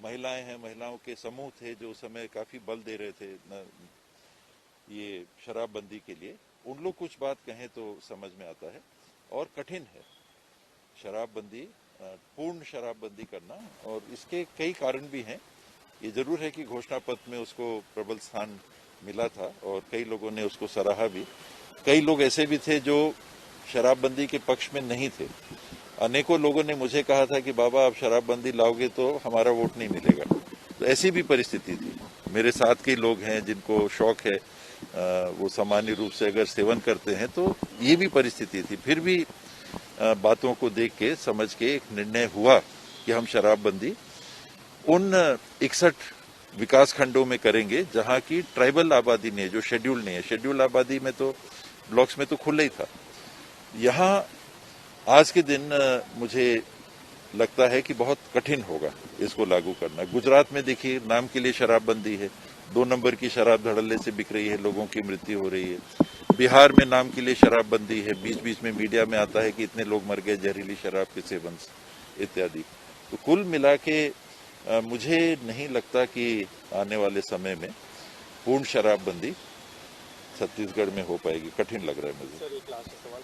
महिलाएं हैं, महिलाओं के समूह थे जो उस समय काफी बल दे रहे थे ये शराबबंदी के लिए, उन लोग कुछ बात कहें तो समझ में आता है। और कठिन है शराबबंदी, पूर्ण शराबबंदी करना, और इसके कई कारण भी हैं। ये जरूर है कि घोषणा पत्र में उसको प्रबल स्थान मिला था और कई लोगों ने उसको सराहा भी। कई लोग ऐसे भी थे जो शराबबंदी के पक्ष में नहीं थे। अनेकों लोगों ने मुझे कहा था कि बाबा आप शराबबंदी लाओगे तो हमारा वोट नहीं मिलेगा। तो ऐसी भी परिस्थिति थी। मेरे साथ के लोग हैं जिनको शौक है, वो सामान्य रूप से अगर सेवन करते हैं, तो ये भी परिस्थिति थी। फिर भी बातों को देख के समझ के एक निर्णय हुआ कि हम शराबबंदी उन 61 विकास खंडों में करेंगे जहां की ट्राइबल आबादी नहीं है, जो शेड्यूल नहीं है। शेड्यूल आबादी में तो ब्लॉक्स में तो खुला ही था। यहां आज के दिन मुझे लगता है कि बहुत कठिन होगा इसको लागू करना। गुजरात में देखिए नाम के लिए शराबबंदी है, 2 नंबर की शराब धड़ल्ले से बिक रही है, लोगों की मृत्यु हो रही है। बिहार में नाम के लिए शराबबंदी है, बीच बीच में मीडिया में आता है कि इतने लोग मर गए जहरीली शराब के सेवन से इत्यादि। तो कुल मिला के मुझे नहीं लगता कि आने वाले समय में पूर्ण शराबबंदी छत्तीसगढ़ में हो पाएगी। कठिन लग रहा है मुझे। सर एक लास्ट सवाल